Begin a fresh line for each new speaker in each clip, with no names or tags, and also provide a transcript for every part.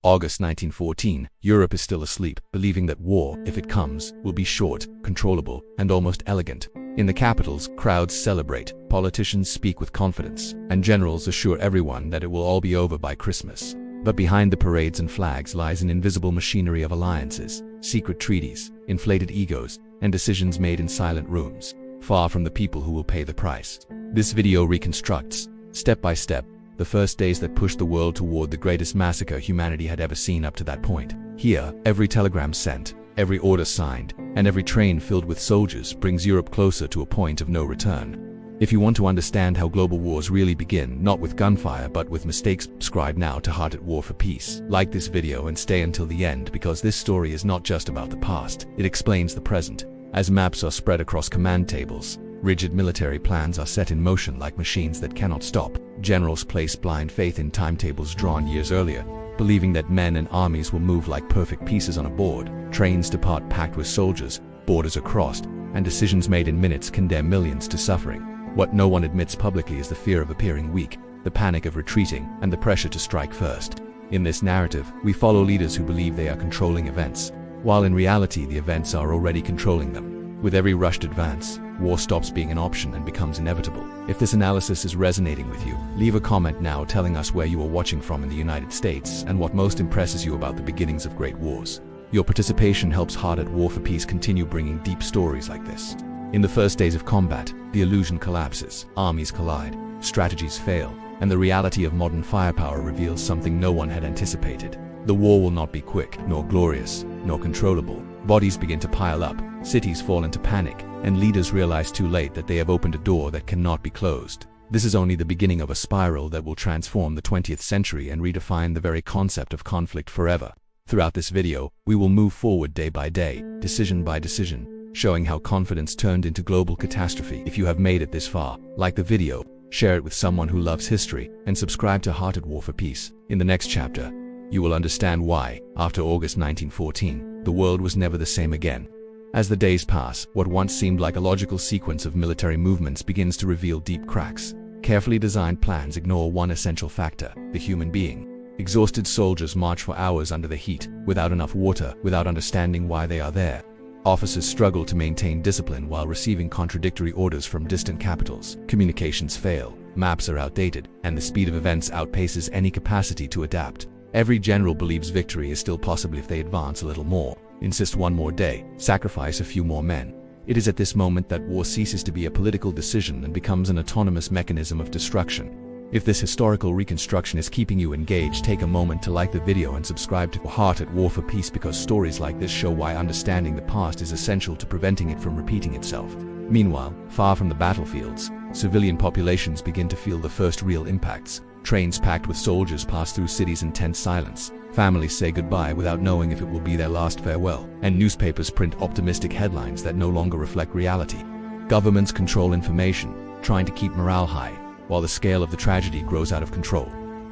August 1914, Europe is still asleep, believing that war, if it comes, will be short, controllable, and almost elegant. In the capitals, crowds celebrate, politicians speak with confidence, and generals assure everyone that it will all be over by Christmas. But behind the parades and flags lies an invisible machinery of alliances, secret treaties, inflated egos, and decisions made in silent rooms, far from the people who will pay the price. This video reconstructs, step by step, the first days that pushed the world toward the greatest massacre humanity had ever seen up to that point. Here, every telegram sent, every order signed, and every train filled with soldiers brings Europe closer to a point of no return. If you want to understand how global wars really begin, not with gunfire but with mistakes, subscribe now to Heart at War for Peace. Like this video and stay until the end, because this story is not just about the past, it explains the present. As maps are spread across command tables, rigid military plans are set in motion like machines that cannot stop. Generals place blind faith in timetables drawn years earlier, believing that men and armies will move like perfect pieces on a board. Trains depart packed with soldiers, borders are crossed, and decisions made in minutes condemn millions to suffering. What no one admits publicly is the fear of appearing weak, the panic of retreating, and the pressure to strike first. In this narrative, we follow leaders who believe they are controlling events, while in reality the events are already controlling them. With every rushed advance, war stops being an option and becomes inevitable. If this analysis is resonating with you, leave a comment now telling us where you are watching from in the United States and what most impresses you about the beginnings of great wars. Your participation helps Heart at War for Peace continue bringing deep stories like this. In the first days of combat, the illusion collapses, armies collide, strategies fail, and the reality of modern firepower reveals something no one had anticipated. The war will not be quick, nor glorious, nor controllable. Bodies begin to pile up, cities fall into panic, and leaders realize too late that they have opened a door that cannot be closed. This is only the beginning of a spiral that will transform the 20th century and redefine the very concept of conflict forever. Throughout this video, we will move forward day by day, decision by decision, showing how confidence turned into global catastrophe. If you have made it this far, like the video, share it with someone who loves history, and subscribe to Heart at War for Peace. In the next chapter, you will understand why, after August 1914, the world was never the same again. As the days pass, what once seemed like a logical sequence of military movements begins to reveal deep cracks. Carefully designed plans ignore one essential factor: the human being. Exhausted soldiers march for hours under the heat, without enough water, without understanding why they are there. Officers struggle to maintain discipline while receiving contradictory orders from distant capitals. Communications fail, maps are outdated, and the speed of events outpaces any capacity to adapt. Every general believes victory is still possible if they advance a little more, insist one more day, sacrifice a few more men. It is at this moment that war ceases to be a political decision and becomes an autonomous mechanism of destruction. If this historical reconstruction is keeping you engaged, take a moment to like the video and subscribe to Heart at War for Peace, because stories like this show why understanding the past is essential to preventing it from repeating itself. Meanwhile, far from the battlefields, civilian populations begin to feel the first real impacts. Trains packed with soldiers pass through cities in tense silence. Families say goodbye without knowing if it will be their last farewell. And newspapers print optimistic headlines that no longer reflect reality. Governments control information, trying to keep morale high, while the scale of the tragedy grows out of control.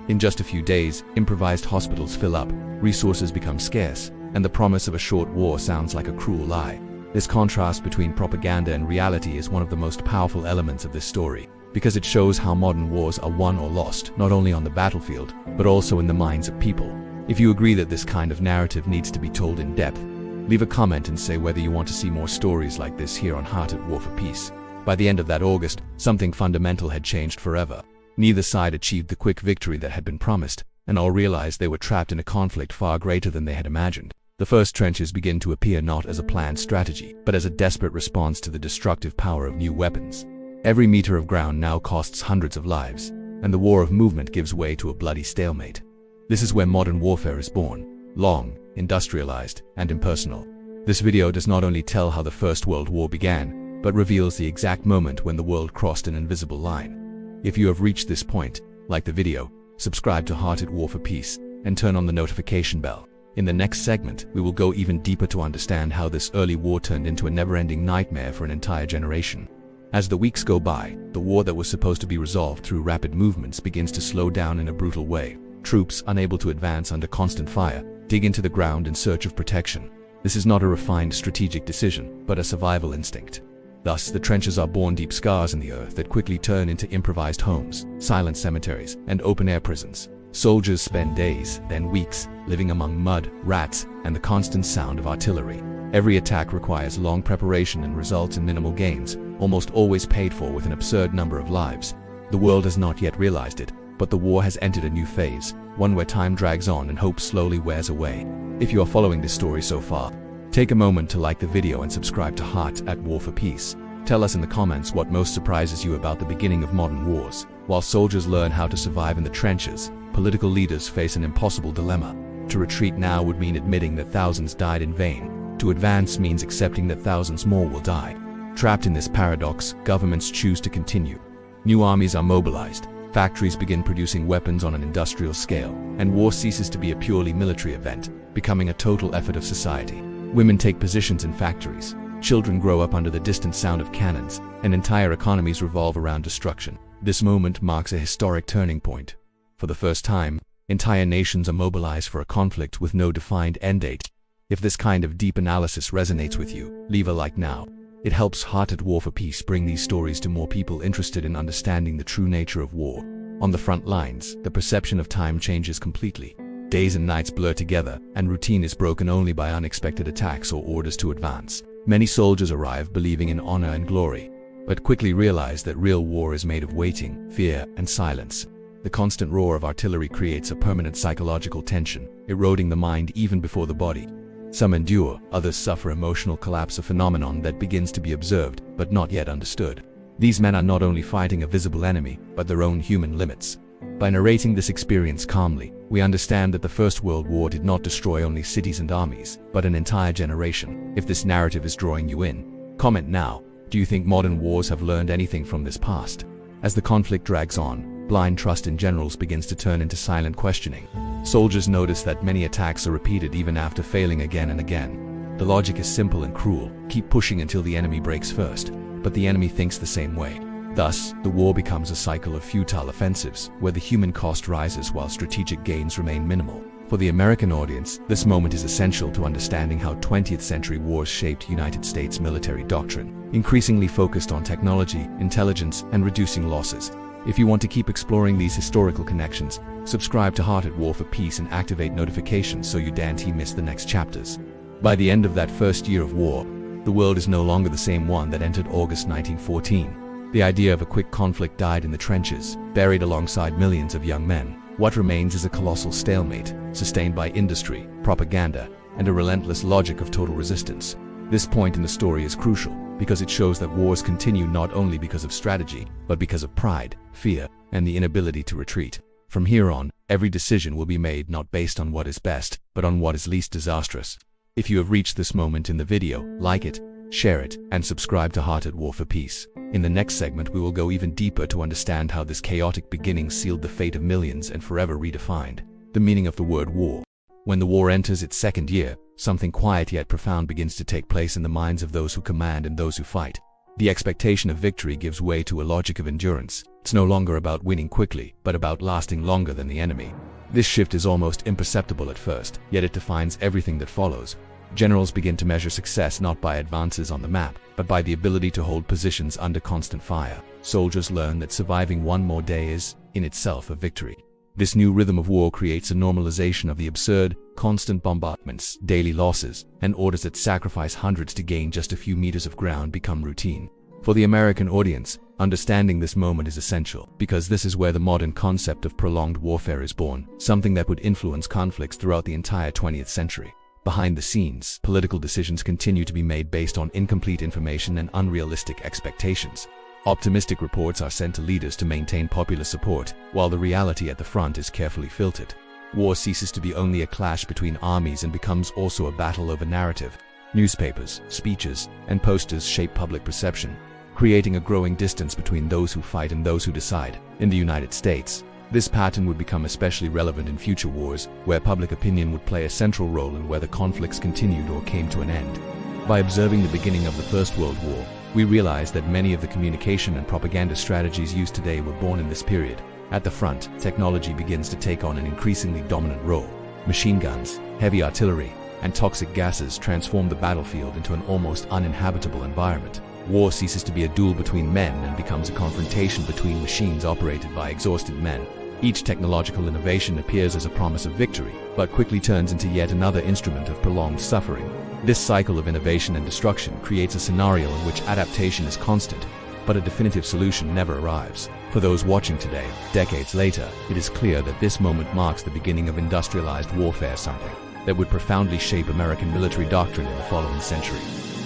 In just a few days, improvised hospitals fill up, resources become scarce, and the promise of a short war sounds like a cruel lie. This contrast between propaganda and reality is one of the most powerful elements of this story, because it shows how modern wars are won or lost, not only on the battlefield, but also in the minds of people. If you agree that this kind of narrative needs to be told in depth, leave a comment and say whether you want to see more stories like this here on Heart at War for Peace. By the end of that August, something fundamental had changed forever. Neither side achieved the quick victory that had been promised, and all realized they were trapped in a conflict far greater than they had imagined. The first trenches begin to appear not as a planned strategy, but as a desperate response to the destructive power of new weapons. Every meter of ground now costs hundreds of lives, and the war of movement gives way to a bloody stalemate. This is where modern warfare is born, long, industrialized, and impersonal. This video does not only tell how the First World War began, but reveals the exact moment when the world crossed an invisible line. If you have reached this point, like the video, subscribe to Heart at War for Peace, and turn on the notification bell. In the next segment, we will go even deeper to understand how this early war turned into a never-ending nightmare for an entire generation. As the weeks go by, the war that was supposed to be resolved through rapid movements begins to slow down in a brutal way. Troops, unable to advance under constant fire, dig into the ground in search of protection. This is not a refined strategic decision, but a survival instinct. Thus, the trenches are born deep scars in the earth that quickly turn into improvised homes, silent cemeteries, and open-air prisons. Soldiers spend days, then weeks, living among mud, rats, and the constant sound of artillery. Every attack requires long preparation and results in minimal gains, almost always paid for with an absurd number of lives. The world has not yet realized it, but the war has entered a new phase, one where time drags on and hope slowly wears away. If you are following this story so far, take a moment to like the video and subscribe to Heart at War for Peace. Tell us in the comments what most surprises you about the beginning of modern wars. While soldiers learn how to survive in the trenches, political leaders face an impossible dilemma. To retreat now would mean admitting that thousands died in vain. To advance means accepting that thousands more will die. Trapped in this paradox, governments choose to continue. New armies are mobilized, factories begin producing weapons on an industrial scale, and war ceases to be a purely military event, becoming a total effort of society. Women take positions in factories. Children grow up under the distant sound of cannons, and entire economies revolve around destruction. This moment marks a historic turning point. For the first time, entire nations are mobilized for a conflict with no defined end date. If this kind of deep analysis resonates with you, leave a like now. It helps Heart at War for Peace bring these stories to more people interested in understanding the true nature of war. On the front lines, the perception of time changes completely. Days and nights blur together, and routine is broken only by unexpected attacks or orders to advance. Many soldiers arrive believing in honor and glory, but quickly realize that real war is made of waiting, fear, and silence. The constant roar of artillery creates a permanent psychological tension, eroding the mind even before the body. Some endure, others suffer emotional collapse, a phenomenon that begins to be observed, but not yet understood. These men are not only fighting a visible enemy, but their own human limits. By narrating this experience calmly, we understand that the First World War did not destroy only cities and armies, but an entire generation. If this narrative is drawing you in, comment now. Do you think modern wars have learned anything from this past? As the conflict drags on, blind trust in generals begins to turn into silent questioning. Soldiers notice that many attacks are repeated even after failing again and again. The logic is simple and cruel: keep pushing until the enemy breaks first. But the enemy thinks the same way. Thus, the war becomes a cycle of futile offensives, where the human cost rises while strategic gains remain minimal. For the American audience, this moment is essential to understanding how 20th century wars shaped United States military doctrine, increasingly focused on technology, intelligence, and reducing losses. If you want to keep exploring these historical connections, subscribe to Heart at War for Peace and activate notifications so you don't miss the next chapters. By the end of that first year of war, the world is no longer the same one that entered August 1914. The idea of a quick conflict died in the trenches, buried alongside millions of young men. What remains is a colossal stalemate, sustained by industry, propaganda, and a relentless logic of total resistance. This point in the story is crucial, because it shows that wars continue not only because of strategy, but because of pride, fear, and the inability to retreat. From here on, every decision will be made not based on what is best, but on what is least disastrous. If you have reached this moment in the video, like it, share it, and subscribe to Heart at War for Peace. In the next segment, we will go even deeper to understand how this chaotic beginning sealed the fate of millions and forever redefined the meaning of the word war. When the war enters its second year, something quiet yet profound begins to take place in the minds of those who command and those who fight. The expectation of victory gives way to a logic of endurance. It's no longer about winning quickly, but about lasting longer than the enemy. This shift is almost imperceptible at first, yet it defines everything that follows. Generals begin to measure success not by advances on the map, but by the ability to hold positions under constant fire. Soldiers learn that surviving one more day is, in itself, a victory. This new rhythm of war creates a normalization of the absurd, constant bombardments, daily losses, and orders that sacrifice hundreds to gain just a few meters of ground become routine. For the American audience, understanding this moment is essential, because this is where the modern concept of prolonged warfare is born, something that would influence conflicts throughout the entire 20th century. Behind the scenes, political decisions continue to be made based on incomplete information and unrealistic expectations. Optimistic reports are sent to leaders to maintain popular support, while the reality at the front is carefully filtered. War ceases to be only a clash between armies and becomes also a battle over narrative. Newspapers, speeches, and posters shape public perception, creating a growing distance between those who fight and those who decide. In the United States, this pattern would become especially relevant in future wars, where public opinion would play a central role in whether conflicts continued or came to an end. By observing the beginning of the First World War, we realize that many of the communication and propaganda strategies used today were born in this period. At the front, technology begins to take on an increasingly dominant role. Machine guns, heavy artillery, and toxic gases transform the battlefield into an almost uninhabitable environment. War ceases to be a duel between men and becomes a confrontation between machines operated by exhausted men. Each technological innovation appears as a promise of victory, but quickly turns into yet another instrument of prolonged suffering. This cycle of innovation and destruction creates a scenario in which adaptation is constant, but a definitive solution never arrives. For those watching today, decades later, it is clear that this moment marks the beginning of industrialized warfare, something that would profoundly shape American military doctrine in the following century.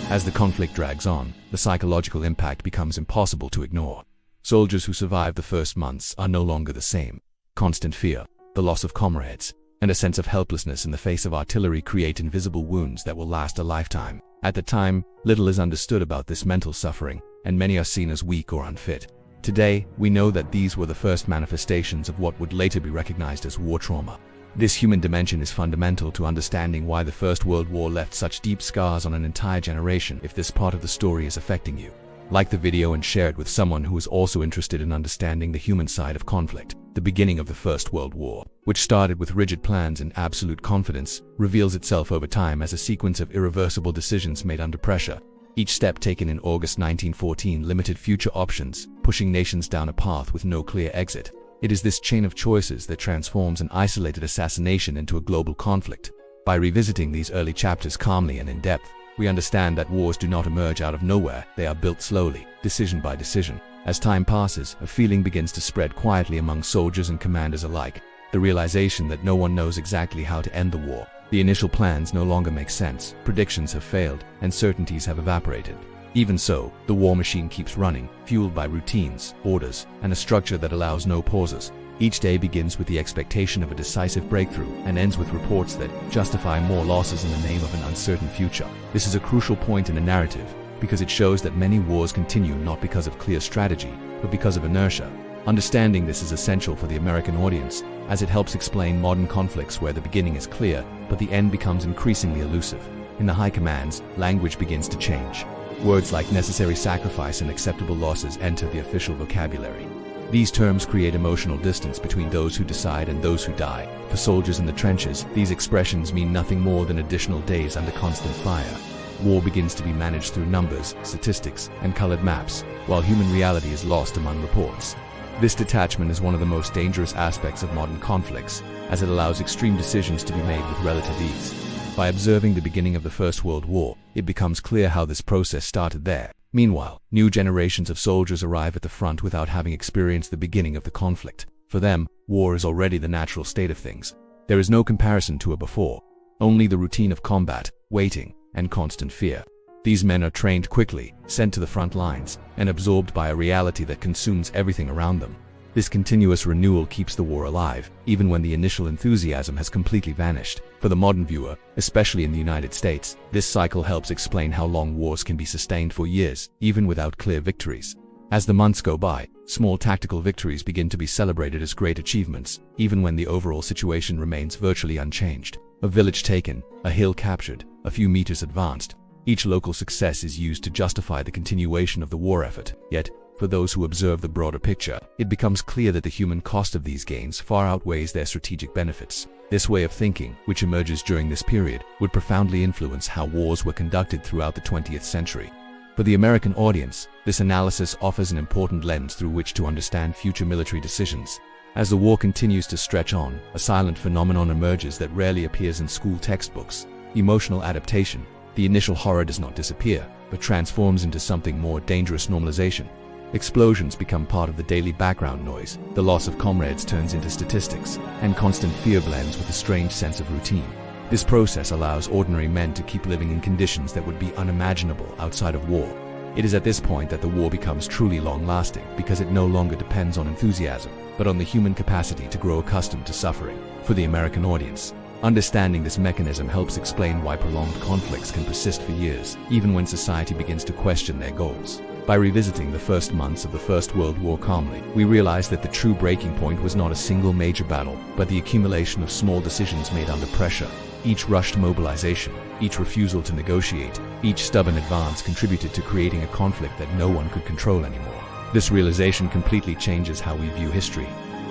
As the conflict drags on, the psychological impact becomes impossible to ignore. Soldiers who survive the first months are no longer the same. Constant fear, the loss of comrades, and a sense of helplessness in the face of artillery create invisible wounds that will last a lifetime. At the time, little is understood about this mental suffering, and many are seen as weak or unfit. Today, we know that these were the first manifestations of what would later be recognized as war trauma. This human dimension is fundamental to understanding why the First World War left such deep scars on an entire generation. If this part of the story is affecting you, like the video and share it with someone who is also interested in understanding the human side of conflict. The beginning of the First World War, which started with rigid plans and absolute confidence, reveals itself over time as a sequence of irreversible decisions made under pressure. Each step taken in August 1914 limited future options, pushing nations down a path with no clear exit. It is this chain of choices that transforms an isolated assassination into a global conflict. By revisiting these early chapters calmly and in depth, we understand that wars do not emerge out of nowhere, they are built slowly, decision by decision. As time passes, a feeling begins to spread quietly among soldiers and commanders alike, the realization that no one knows exactly how to end the war. The initial plans no longer make sense, predictions have failed, and certainties have evaporated. Even so, the war machine keeps running, fueled by routines, orders, and a structure that allows no pauses. Each day begins with the expectation of a decisive breakthrough and ends with reports that justify more losses in the name of an uncertain future. This is a crucial point in a narrative, because it shows that many wars continue not because of clear strategy, but because of inertia. Understanding this is essential for the American audience, as it helps explain modern conflicts where the beginning is clear, but the end becomes increasingly elusive. In the high commands, language begins to change. Words like necessary sacrifice and acceptable losses enter the official vocabulary. These terms create emotional distance between those who decide and those who die. For soldiers in the trenches, these expressions mean nothing more than additional days under constant fire. War begins to be managed through numbers, statistics, and colored maps, while human reality is lost among reports. This detachment is one of the most dangerous aspects of modern conflicts, as it allows extreme decisions to be made with relative ease. By observing the beginning of the First World War, it becomes clear how this process started there. Meanwhile, new generations of soldiers arrive at the front without having experienced the beginning of the conflict. For them, war is already the natural state of things. There is no comparison to it before, only the routine of combat, waiting, and constant fear. These men are trained quickly, sent to the front lines, and absorbed by a reality that consumes everything around them. This continuous renewal keeps the war alive, even when the initial enthusiasm has completely vanished. For the modern viewer, especially in the United States, this cycle helps explain how long wars can be sustained for years, even without clear victories. As the months go by, small tactical victories begin to be celebrated as great achievements, even when the overall situation remains virtually unchanged. A village taken, a hill captured, a few meters advanced. Each local success is used to justify the continuation of the war effort. Yet, for those who observe the broader picture, it becomes clear that the human cost of these gains far outweighs their strategic benefits. This way of thinking, which emerges during this period, would profoundly influence how wars were conducted throughout the 20th century. For the American audience, this analysis offers an important lens through which to understand future military decisions. As the war continues to stretch on, a silent phenomenon emerges that rarely appears in school textbooks: emotional adaptation. The initial horror does not disappear, but transforms into something more dangerous: normalization. Explosions become part of the daily background noise, the loss of comrades turns into statistics, and constant fear blends with a strange sense of routine. This process allows ordinary men to keep living in conditions that would be unimaginable outside of war. It is at this point that the war becomes truly long-lasting, because it no longer depends on enthusiasm, but on the human capacity to grow accustomed to suffering. For the American audience, understanding this mechanism helps explain why prolonged conflicts can persist for years, even when society begins to question their goals. By revisiting the first months of the First World War calmly, we realize that the true breaking point was not a single major battle, but the accumulation of small decisions made under pressure. Each rushed mobilization, each refusal to negotiate, each stubborn advance contributed to creating a conflict that no one could control anymore. This realization completely changes how we view history.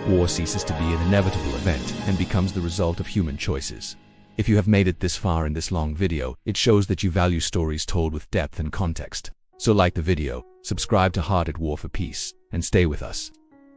War ceases to be an inevitable event and becomes the result of human choices. If you have made it this far in this long video, it shows that you value stories told with depth and context. So like the video, subscribe to Heart at War for Peace, and stay with us.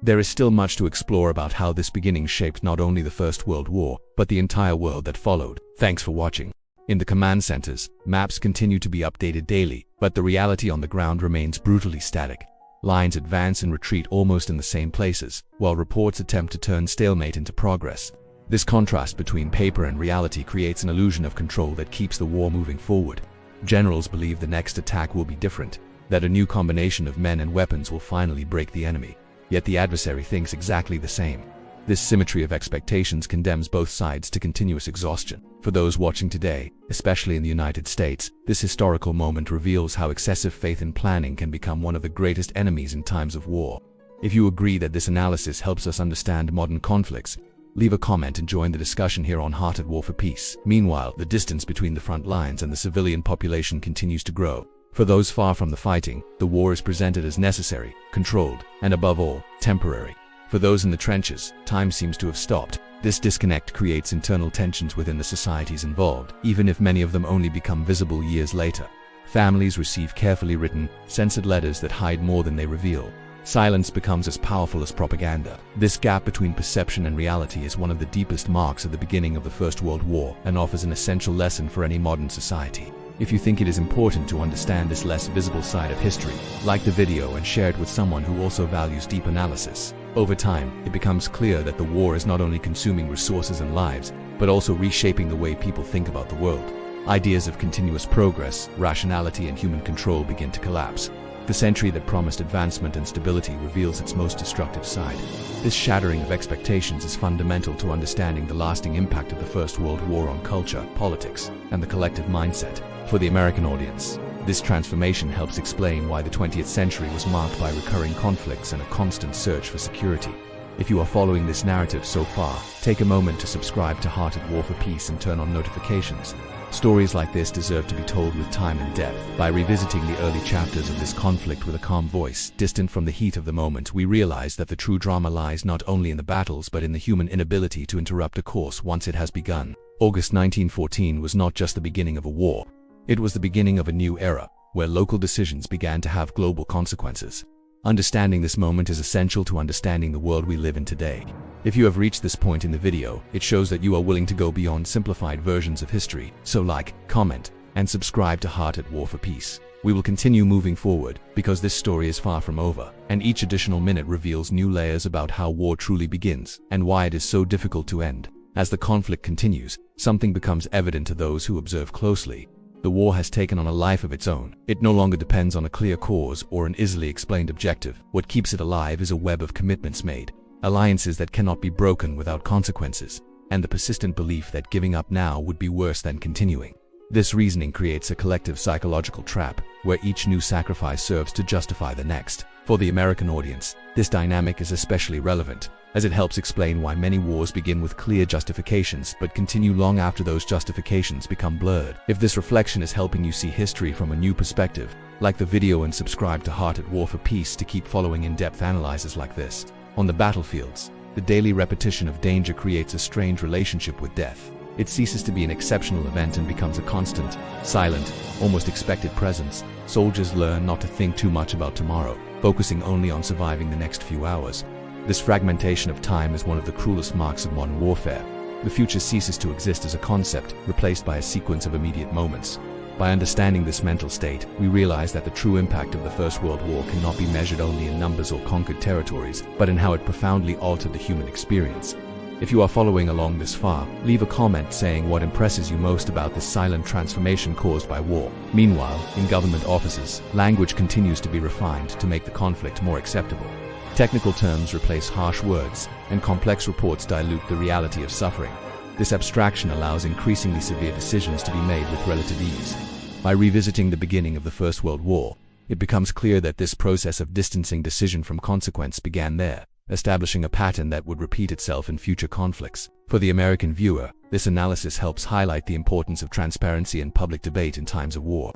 There is still much to explore about how this beginning shaped not only the First World War, but the entire world that followed. Thanks for watching. In the command centers, maps continue to be updated daily, but the reality on the ground remains brutally static. Lines advance and retreat almost in the same places, while reports attempt to turn stalemate into progress. This contrast between paper and reality creates an illusion of control that keeps the war moving forward. Generals believe the next attack will be different, that a new combination of men and weapons will finally break the enemy. Yet the adversary thinks exactly the same. This symmetry of expectations condemns both sides to continuous exhaustion. For those watching today, especially in the United States, this historical moment reveals how excessive faith in planning can become one of the greatest enemies in times of war. If you agree that this analysis helps us understand modern conflicts, leave a comment and join the discussion here on Heart at War for Peace. Meanwhile, the distance between the front lines and the civilian population continues to grow. For those far from the fighting, the war is presented as necessary, controlled, and above all, temporary. For those in the trenches, time seems to have stopped. This disconnect creates internal tensions within the societies involved, even if many of them only become visible years later. Families receive carefully written, censored letters that hide more than they reveal. Silence becomes as powerful as propaganda. This gap between perception and reality is one of the deepest marks of the beginning of the First World War and offers an essential lesson for any modern society. If you think it is important to understand this less visible side of history, like the video and share it with someone who also values deep analysis. Over time, it becomes clear that the war is not only consuming resources and lives, but also reshaping the way people think about the world. Ideas of continuous progress, rationality, and human control begin to collapse. The century that promised advancement and stability reveals its most destructive side. This shattering of expectations is fundamental to understanding the lasting impact of the First World War on culture, politics, and the collective mindset. For the American audience, this transformation helps explain why the 20th century was marked by recurring conflicts and a constant search for security. If you are following this narrative so far, take a moment to subscribe to Heart at War for Peace and turn on notifications. Stories like this deserve to be told with time and depth. By revisiting the early chapters of this conflict with a calm voice, distant from the heat of the moment, we realize that the true drama lies not only in the battles but in the human inability to interrupt a course once it has begun. August 1914 was not just the beginning of a war. It was the beginning of a new era, where local decisions began to have global consequences. Understanding this moment is essential to understanding the world we live in today. If you have reached this point in the video, it shows that you are willing to go beyond simplified versions of history. So like, comment, and subscribe to Heart at War for Peace. We will continue moving forward, because this story is far from over, and each additional minute reveals new layers about how war truly begins, and why it is so difficult to end. As the conflict continues, something becomes evident to those who observe closely. The war has taken on a life of its own. It no longer depends on a clear cause or an easily explained objective. What keeps it alive is a web of commitments made, alliances that cannot be broken without consequences, and the persistent belief that giving up now would be worse than continuing. This reasoning creates a collective psychological trap, where each new sacrifice serves to justify the next. For the American audience, this dynamic is especially relevant, as it helps explain why many wars begin with clear justifications but continue long after those justifications become blurred. If this reflection is helping you see history from a new perspective, like the video and subscribe to Heart at War for Peace to keep following in-depth analyses like this. On the battlefields, the daily repetition of danger creates a strange relationship with death. It ceases to be an exceptional event and becomes a constant, silent, almost expected presence. Soldiers learn not to think too much about tomorrow, focusing only on surviving the next few hours. This fragmentation of time is one of the cruelest marks of modern warfare. The future ceases to exist as a concept, replaced by a sequence of immediate moments. By understanding this mental state, we realize that the true impact of the First World War cannot be measured only in numbers or conquered territories, but in how it profoundly altered the human experience. If you are following along this far, leave a comment saying what impresses you most about this silent transformation caused by war. Meanwhile, in government offices, language continues to be refined to make the conflict more acceptable. Technical terms replace harsh words, and complex reports dilute the reality of suffering. This abstraction allows increasingly severe decisions to be made with relative ease. By revisiting the beginning of the First World War, it becomes clear that this process of distancing decision from consequence began there, establishing a pattern that would repeat itself in future conflicts. For the American viewer, this analysis helps highlight the importance of transparency and public debate in times of war.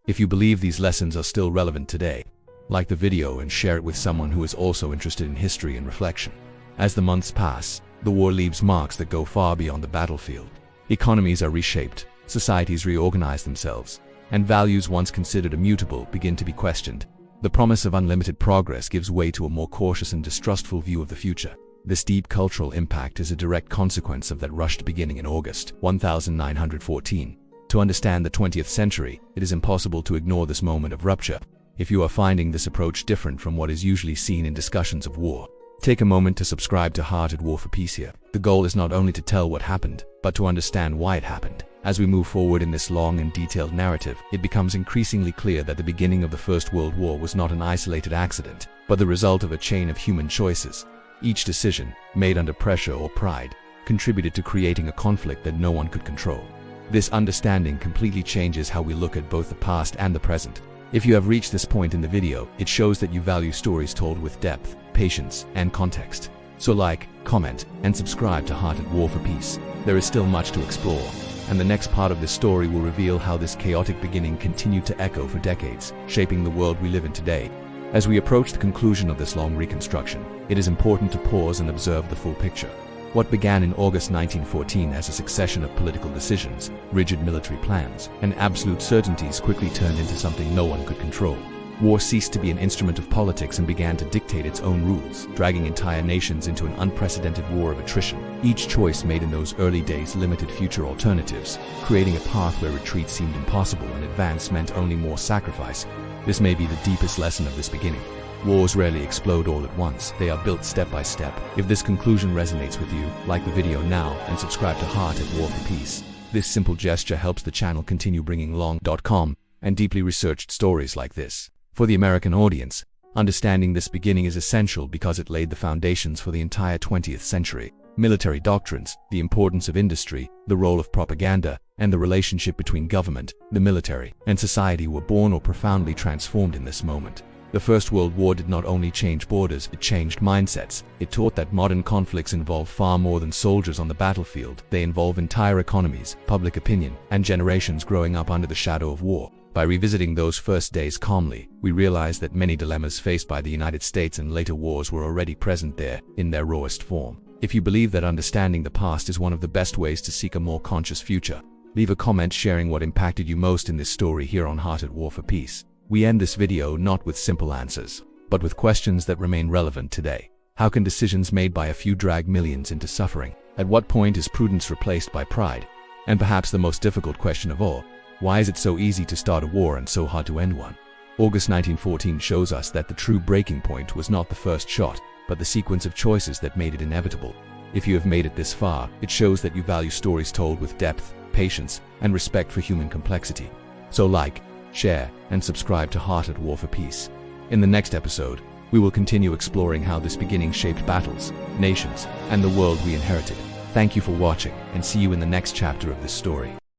If you believe these lessons are still relevant today, like the video and share it with someone who is also interested in history and reflection. As the months pass, the war leaves marks that go far beyond the battlefield. Economies are reshaped, societies reorganize themselves, and values once considered immutable begin to be questioned. The promise of unlimited progress gives way to a more cautious and distrustful view of the future. This deep cultural impact is a direct consequence of that rushed beginning in August 1914. To understand the 20th century, it is impossible to ignore this moment of rupture. If you are finding this approach different from what is usually seen in discussions of war, take a moment to subscribe to Heart at War for Peace here. The goal is not only to tell what happened, but to understand why it happened. As we move forward in this long and detailed narrative, it becomes increasingly clear that the beginning of the First World War was not an isolated accident, but the result of a chain of human choices. Each decision, made under pressure or pride, contributed to creating a conflict that no one could control. This understanding completely changes how we look at both the past and the present. If you have reached this point in the video, it shows that you value stories told with depth, patience, and context. So like, comment, and subscribe to Heart at War for Peace. There is still much to explore, and the next part of this story will reveal how this chaotic beginning continued to echo for decades, shaping the world we live in today. As we approach the conclusion of this long reconstruction, it is important to pause and observe the full picture. What began in August 1914 as a succession of political decisions, rigid military plans, and absolute certainties quickly turned into something no one could control. War ceased to be an instrument of politics and began to dictate its own rules, dragging entire nations into an unprecedented war of attrition. Each choice made in those early days limited future alternatives, creating a path where retreat seemed impossible and advance meant only more sacrifice. This may be the deepest lesson of this beginning. Wars rarely explode all at once, they are built step by step. If this conclusion resonates with you, like the video now and subscribe to Heart at War for Peace. This simple gesture helps the channel continue bringing long.com and deeply researched stories like this. For the American audience, understanding this beginning is essential because it laid the foundations for the entire 20th century. Military doctrines, the importance of industry, the role of propaganda, and the relationship between government, the military, and society were born or profoundly transformed in this moment. The First World War did not only change borders, it changed mindsets. It taught that modern conflicts involve far more than soldiers on the battlefield. They involve entire economies, public opinion, and generations growing up under the shadow of war. By revisiting those first days calmly, we realize that many dilemmas faced by the United States in later wars were already present there, in their rawest form. If you believe that understanding the past is one of the best ways to seek a more conscious future, leave a comment sharing what impacted you most in this story here on Heart at War for Peace. We end this video not with simple answers, but with questions that remain relevant today. How can decisions made by a few drag millions into suffering? At what point is prudence replaced by pride? And perhaps the most difficult question of all, why is it so easy to start a war and so hard to end one? August 1914 shows us that the true breaking point was not the first shot, but the sequence of choices that made it inevitable. If you have made it this far, it shows that you value stories told with depth, patience, and respect for human complexity. So like, share, and subscribe to Heart at War for Peace. In the next episode, we will continue exploring how this beginning shaped battles, nations, and the world we inherited. Thank you for watching, and see you in the next chapter of this story.